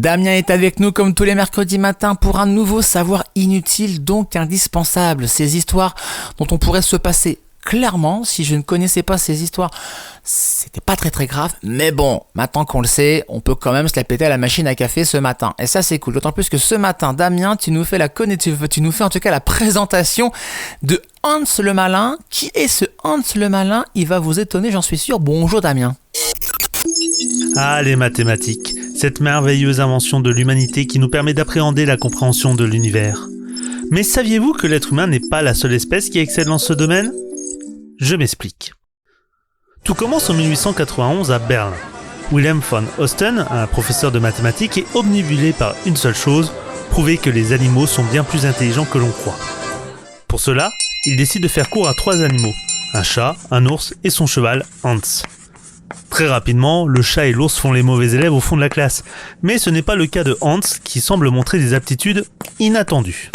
Damien est avec nous comme tous les mercredis matins pour un nouveau savoir inutile, donc indispensable. Ces histoires dont on pourrait se passer. Clairement, si je ne connaissais pas ces histoires, c'était pas très grave. Mais bon, maintenant qu'on le sait, on peut quand même se la péter à la machine à café ce matin. Et ça, c'est cool. D'autant plus que ce matin, Damien, tu nous fais en tout cas la présentation de Hans le Malin. Qui est ce Hans le Malin ? Il va vous étonner, j'en suis sûr. Bonjour Damien. Ah, les mathématiques, cette merveilleuse invention de l'humanité qui nous permet d'appréhender la compréhension de l'univers. Mais saviez-vous que l'être humain n'est pas la seule espèce qui excelle dans ce domaine ? Je m'explique. Tout commence en 1891 à Berlin. Wilhelm von Osten, un professeur de mathématiques, est obnubilé par une seule chose, prouver que les animaux sont bien plus intelligents que l'on croit. Pour cela, il décide de faire cours à 3 animaux, un chat, un ours et son cheval Hans. Très rapidement, le chat et l'ours font les mauvais élèves au fond de la classe, mais ce n'est pas le cas de Hans qui semble montrer des aptitudes inattendues.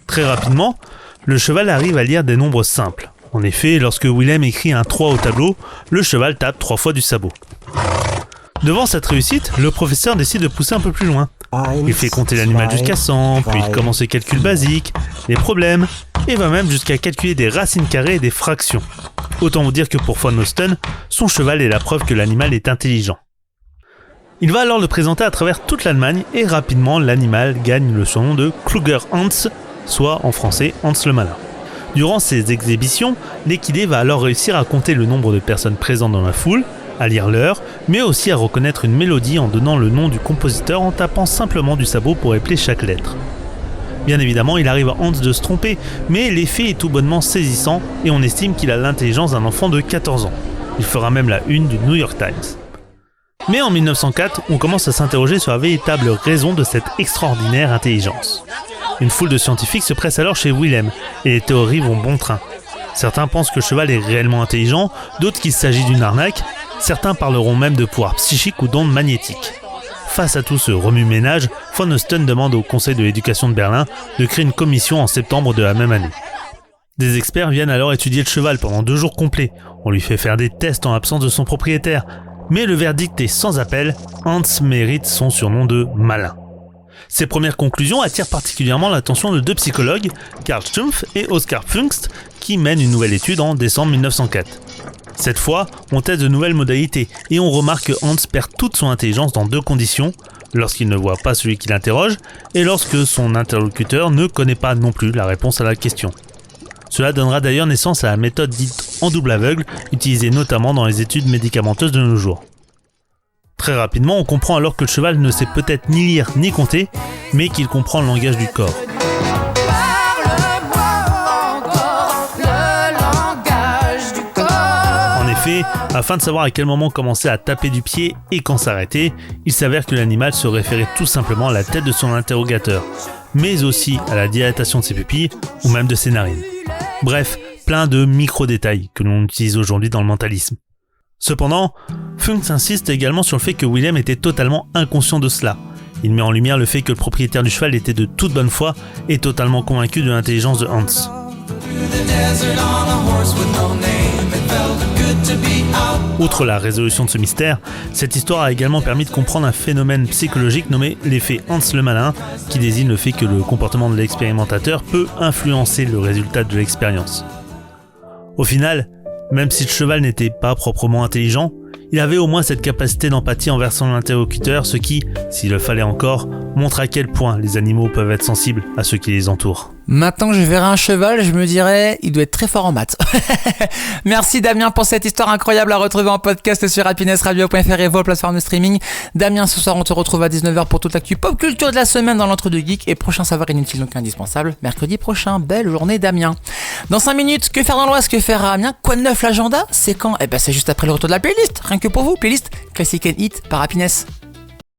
Très rapidement, le cheval arrive à lire des nombres simples. En effet, lorsque Wilhelm écrit un 3 au tableau, le cheval tape 3 fois du sabot. Devant cette réussite, le professeur décide de pousser un peu plus loin. Il fait compter l'animal jusqu'à 100, puis il commence les calculs basiques, les problèmes, et va même jusqu'à calculer des racines carrées et des fractions. Autant vous dire que pour von Osten, son cheval est la preuve que l'animal est intelligent. Il va alors le présenter à travers toute l'Allemagne, et rapidement l'animal gagne le surnom de Kluger Hans, soit en français Hans le Malin. Durant ces exhibitions, l'équidé va alors réussir à compter le nombre de personnes présentes dans la foule, à lire l'heure, mais aussi à reconnaître une mélodie en donnant le nom du compositeur en tapant simplement du sabot pour épeler chaque lettre. Bien évidemment, il arrive à Hans de se tromper, mais l'effet est tout bonnement saisissant et on estime qu'il a l'intelligence d'un enfant de 14 ans. Il fera même la une du New York Times. Mais en 1904, on commence à s'interroger sur la véritable raison de cette extraordinaire intelligence. Une foule de scientifiques se presse alors chez Wilhelm, et les théories vont bon train. Certains pensent que le cheval est réellement intelligent, d'autres qu'il s'agit d'une arnaque, certains parleront même de pouvoir psychique ou d'ondes magnétiques. Face à tout ce remue-ménage, von Osten demande au Conseil de l'éducation de Berlin de créer une commission en septembre de la même année. Des experts viennent alors étudier le cheval pendant 2 jours complets. On lui fait faire des tests en l'absence de son propriétaire. Mais le verdict est sans appel, Hans mérite son surnom de malin. Ces premières conclusions attirent particulièrement l'attention de 2 psychologues, Karl Stumpf et Oskar Pfungst, qui mènent une nouvelle étude en décembre 1904. Cette fois, on teste de nouvelles modalités et on remarque que Hans perd toute son intelligence dans 2 conditions, lorsqu'il ne voit pas celui qui l'interroge et lorsque son interlocuteur ne connaît pas non plus la réponse à la question. Cela donnera d'ailleurs naissance à la méthode dite en double aveugle, utilisée notamment dans les études médicamenteuses de nos jours. Très rapidement, on comprend alors que le cheval ne sait peut-être ni lire ni compter, mais qu'il comprend le langage du corps. En effet, afin de savoir à quel moment commencer à taper du pied et quand s'arrêter, il s'avère que l'animal se référait tout simplement à la tête de son interrogateur, mais aussi à la dilatation de ses pupilles ou même de ses narines. Bref, plein de micro-détails que l'on utilise aujourd'hui dans le mentalisme. Cependant, Pfungst insiste également sur le fait que Wilhelm était totalement inconscient de cela. Il met en lumière le fait que le propriétaire du cheval était de toute bonne foi et totalement convaincu de l'intelligence de Hans. Outre la résolution de ce mystère, cette histoire a également permis de comprendre un phénomène psychologique nommé l'effet Hans le Malin, qui désigne le fait que le comportement de l'expérimentateur peut influencer le résultat de l'expérience. Au final, même si le cheval n'était pas proprement intelligent, il avait au moins cette capacité d'empathie envers son interlocuteur, ce qui, s'il le fallait encore, montre à quel point les animaux peuvent être sensibles à ceux qui les entourent. Maintenant que je verrai un cheval, je me dirais, il doit être très fort en maths. Merci Damien pour cette histoire incroyable à retrouver en podcast sur happinessradio.fr et vos plateformes de streaming. Damien, ce soir on te retrouve à 19h pour toute l'actu pop culture de la semaine dans l'entre-deux geeks et prochain savoir inutile donc indispensable, mercredi prochain. Belle journée Damien. Dans 5 minutes, que faire dans l'Oise, que faire à Amiens, quoi de neuf l'agenda, c'est quand ? C'est juste après le retour de la playlist, rien que pour vous, playlist Classic and Hit par Happiness.